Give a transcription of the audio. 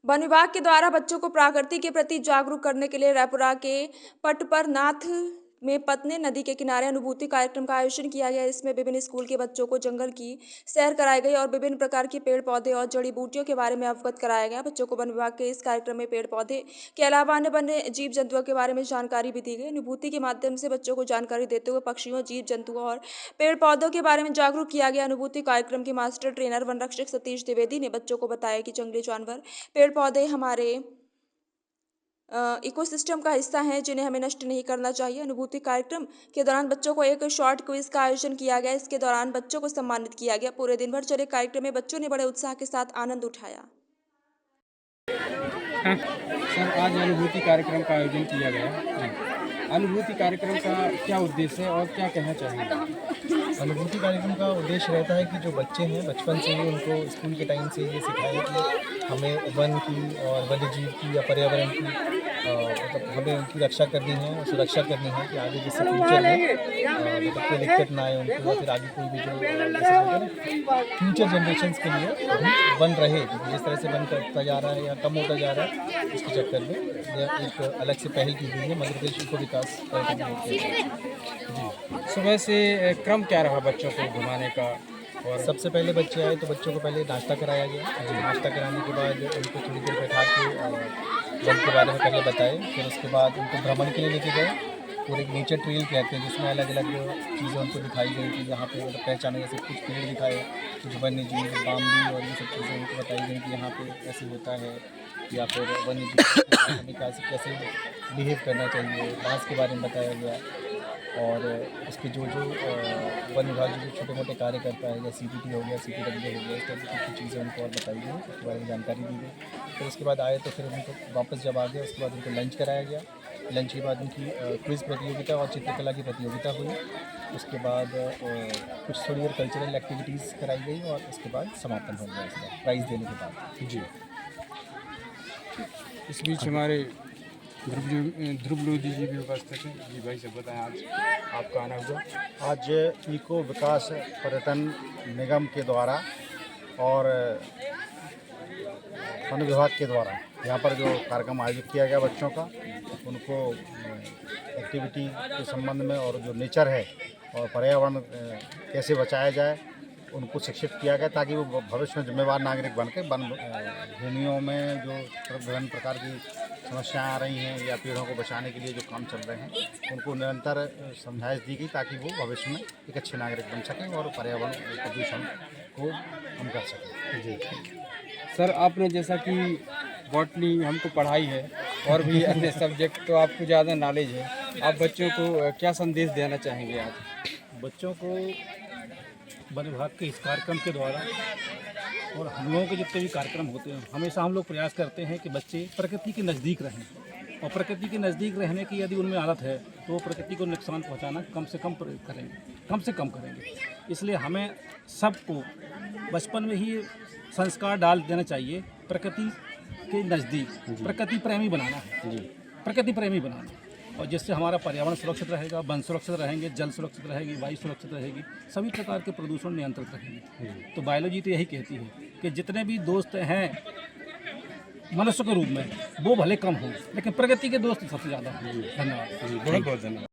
One विभाग के द्वारा बच्चों को प्रकृति के प्रति जागरूक करने के लिए रायपुरा के पटपरनाथ में पतने नदी के किनारे अनुभूति कार्यक्रम का आयोजन किया गया। इसमें विभिन्न स्कूल के बच्चों को जंगल की सैर कराई गई और विभिन्न प्रकार के पेड़ पौधे और जड़ी बूटियों के बारे में अवगत कराया गया। बच्चों को वन विभाग के इस कार्यक्रम में पेड़ पौधे के अलावा अन्य वन्य जीव जंतुओं के बारे में जानकारी भी दी गई। अनुभूति के माध्यम से बच्चों को जानकारी देते हुए पक्षियों, जीव जंतुओं और पेड़ पौधों के बारे में जागरूक किया गया। अनुभूति कार्यक्रम के मास्टर ट्रेनर वन रक्षक सतीश द्विवेदी ने बच्चों को बताया कि जंगली जानवर, पेड़ पौधे हमारे इकोसिस्टम का हिस्सा हैं, जिन्हें हमें नष्ट नहीं करना चाहिए। अनुभूति कार्यक्रम के दौरान बच्चों को एक शॉर्ट क्विज का आयोजन किया गया। इसके दौरान बच्चों को सम्मानित किया गया। पूरे दिन भर चले कार्यक्रम में बच्चों ने बड़े उत्साह के साथ आनंद उठाया। सर, आज अनुभूति कार्यक्रम का आयोजन किया गया। अनुभूति कार्यक्रम का क्या उद्देश्य है और क्या कहना चाहिए? अनुभूति कार्यक्रम का उद्देश्य रहता है कि जो बच्चे हैं बचपन से ही उनको स्कूल के टाइम से ये सिखाया कि हमें वन की और वन्य जीव की या पर्यावरण की मतलब हमें उनकी रक्षा करनी है और सुरक्षा करनी है कि आगे जिससे फ्यूचर में मतलब कोई दिक्कत ना आए उनको, या फिर आगे कोई भी जो फ्यूचर जनरेशन्स के लिए वन रहे। जिस तरह से वन करता जा रहा है या कम होता जा रहा है, इसके चक्कर में यह एक अलग से पहल की गई है मध्य प्रदेश को विकास जी। सुबह से क्रम क्या रहा बच्चों को घुमाने का? और सबसे पहले बच्चे आए तो बच्चों को पहले नाश्ता कराया गया। नाश्ता कराने के बाद उनको थोड़ी देर बैठा के वन के बारे में पहले बताए। फिर उसके बाद उनको भ्रमण के लिए लेके गए। पूरे नेचर ट्रेल कहते हैं जिसमें अलग अलग चीज़ें उनको दिखाई गई कि यहाँ पे मतलब पहचाने जैसे कुछ पेड़ दिखाए, कुछ वन्य जीव, बाम्बी और ये सब चीज़ें उनको बताई गई कि यहाँ पे ऐसे होता है, या फिर वन्य जीव हमें कैसे बिहेव करना चाहिए, बाँस के बारे में बताया गया। और उसके जो वन विभाग जो छोटे मोटे कार्य करता है, जैसे CPT हो गया, CPW हो गया, इस तरह की कुछ चीज़ें उनको और बताई गई, उसके बारे में जानकारी दी गई। फिर उसके बाद आए तो फिर उनको वापस जब आ गए उसके बाद उनको लंच कराया गया। लंच के बाद उनकी क्विज़ प्रतियोगिता और चित्रकला की प्रतियोगिता हुई। उसके बाद कुछ थोड़ी और कल्चरल एक्टिविटीज़ कराई गई और उसके बाद समापन हो गया इसका प्राइज़ देने के बाद जी। इस बीच हमारे ध्रुव लोधी जी भी उपस्थित हैं। जी भाई से बताएं, आज आपका आना हुआ। आज इको विकास पर्यटन निगम के द्वारा और वन विभाग के द्वारा यहाँ पर जो कार्यक्रम आयोजित किया गया बच्चों का, उनको एक्टिविटी के संबंध में और जो नेचर है और पर्यावरण कैसे बचाया जाए उनको शिक्षित किया गया, ताकि वो भविष्य में जिम्मेवार नागरिक बनकर वन भूमियों में जो विभिन्न प्रकार की समस्याएं आ रही हैं या पेड़ों को बचाने के लिए जो काम चल रहे हैं उनको निरंतर समझाइश दी गई, ताकि वो भविष्य में एक अच्छे नागरिक बन सकें और पर्यावरण प्रदूषण को कम कर सकें। जी सर, आपने जैसा कि बॉटनी हमको पढ़ाई है और भी अन्य सब्जेक्ट तो आपको ज़्यादा नॉलेज है, आप बच्चों को क्या संदेश देना चाहेंगे आज? बच्चों को वन विभाग के इस कार्यक्रम के द्वारा और हम लोगों के जितने भी कार्यक्रम होते हैं, हमेशा हम लोग प्रयास करते हैं कि बच्चे प्रकृति के नज़दीक रहें, और प्रकृति के नज़दीक रहने की यदि उनमें आदत है तो प्रकृति को नुकसान पहुंचाना कम से कम करेंगे। इसलिए हमें सबको बचपन में ही संस्कार डाल देना चाहिए, प्रकृति के नज़दीक प्रकृति प्रेमी बनाना है, प्रकृति प्रेमी बनाना, और जिससे हमारा पर्यावरण सुरक्षित रहेगा, वन सुरक्षित रहेंगे, जल सुरक्षित रहेगी, वायु सुरक्षित रहेगी, सभी प्रकार के प्रदूषण नियंत्रित रहेंगे। तो बायोलॉजी तो यही कहती है कि जितने भी दोस्त हैं मनुष्य के रूप में वो भले कम हों, लेकिन प्रकृति के दोस्त सबसे ज़्यादा हैं। धन्यवाद। बहुत बहुत धन्यवाद।